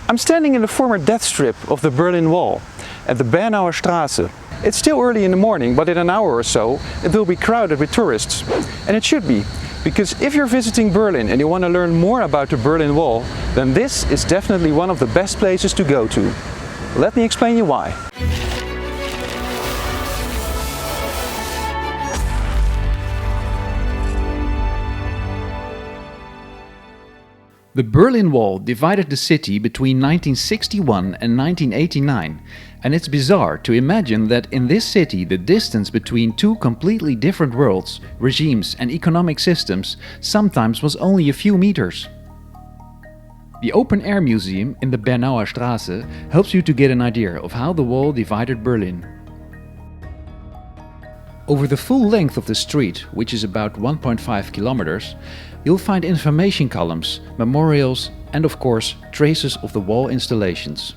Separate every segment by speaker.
Speaker 1: I'm standing in the former death strip of the Berlin Wall at the Bernauer Strasse. It's still early in the morning, but in an hour or so it will be crowded with tourists. And it should be, because if you're visiting Berlin and you want to learn more about the Berlin Wall, then this is definitely one of the best places to go to. Let me explain you why.
Speaker 2: The Berlin Wall divided the city between 1961 and 1989, and it's bizarre to imagine that in this city the distance between two completely different worlds, regimes and economic systems sometimes was only a few meters. The open-air museum in the Bernauer Strasse helps you to get an idea of how the wall divided Berlin. Over the full length of the street, which is about 1.5 kilometers, you'll find information columns, memorials and of course traces of the wall installations.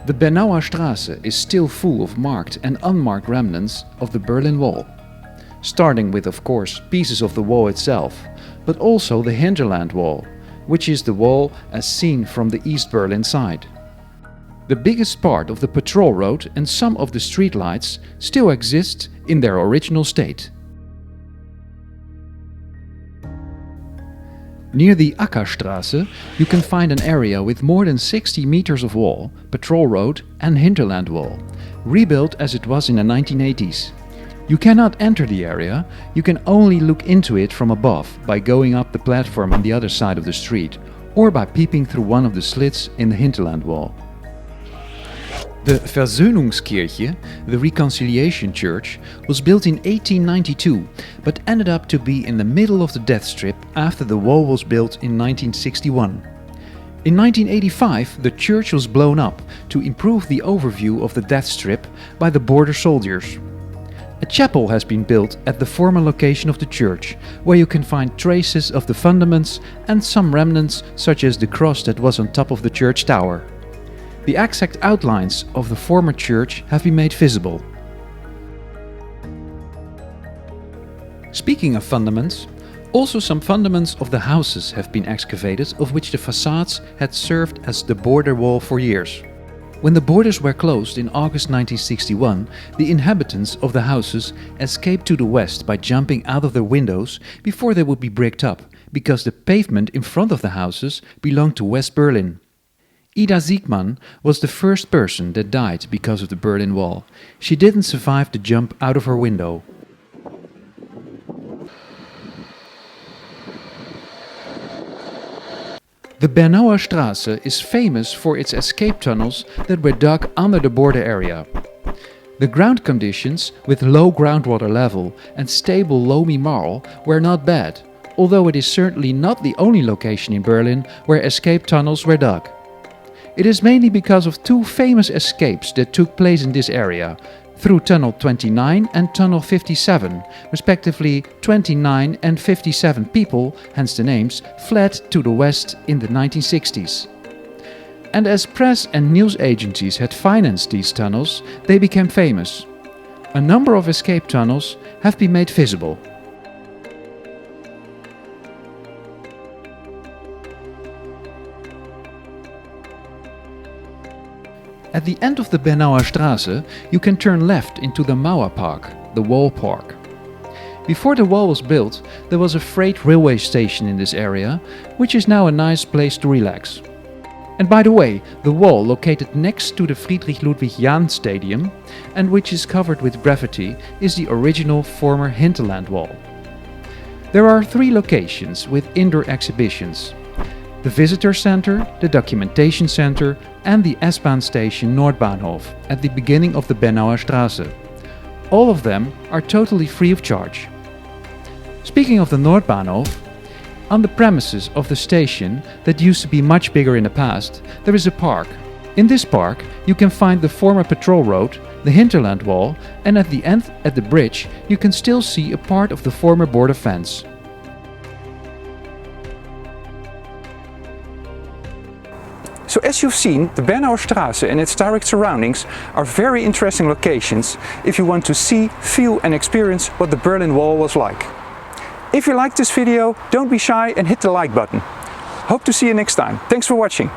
Speaker 2: The Bernauer Strasse is still full of marked and unmarked remnants of the Berlin Wall. Starting with of course pieces of the wall itself, but also the hinterland wall, which is the wall as seen from the East Berlin side. The biggest part of the patrol road and some of the street lights still exist in their original state. Near the Ackerstrasse you can find an area with more than 60 meters of wall, patrol road and hinterland wall, rebuilt as it was in the 1980s. You cannot enter the area, you can only look into it from above by going up the platform on the other side of the street or by peeping through one of the slits in the hinterland wall. The Versöhnungskirche, the Reconciliation Church, was built in 1892, but ended up to be in the middle of the death strip after the wall was built in 1961. In 1985, the church was blown up to improve the overview of the death strip by the border soldiers. A chapel has been built at the former location of the church, where you can find traces of the fundaments and some remnants such as the cross that was on top of the church tower. The exact outlines of the former church have been made visible. Speaking of fundaments, also some fundaments of the houses have been excavated, of which the facades had served as the border wall for years. When the borders were closed in August 1961, the inhabitants of the houses escaped to the west by jumping out of their windows before they would be bricked up, because the pavement in front of the houses belonged to West Berlin. Ida Siegmann was the first person that died because of the Berlin Wall. She didn't survive the jump out of her window. The Bernauer Strasse is famous for its escape tunnels that were dug under the border area. The ground conditions, with low groundwater level and stable loamy marl, were not bad, although it is certainly not the only location in Berlin where escape tunnels were dug. It is mainly because of two famous escapes that took place in this area, through Tunnel 29 and Tunnel 57, respectively 29 and 57 people, hence the names, fled to the west in the 1960s. And as press and news agencies had financed these tunnels, they became famous. A number of escape tunnels have been made visible. At the end of the Bernauer Strasse, you can turn left into the Mauerpark, the wall park. Before the wall was built, there was a freight railway station in this area, which is now a nice place to relax. And by the way, the wall located next to the Friedrich Ludwig Jahn Stadium, and which is covered with graffiti, is the original former hinterland wall. There are three locations with indoor exhibitions: the Visitor Center, the Documentation Center and the S-Bahn station Nordbahnhof at the beginning of the Bernauer Strasse. All of them are totally free of charge. Speaking of the Nordbahnhof, on the premises of the station, that used to be much bigger in the past, there is a park. In this park you can find the former patrol road, the hinterland wall, and at the end, at the bridge, you can still see a part of the former border fence.
Speaker 1: So as you've seen, the Bernauer Strasse and its direct surroundings are very interesting locations if you want to see, feel and experience what the Berlin Wall was like. If you liked this video, don't be shy and hit the like button. Hope to see you next time. Thanks for watching.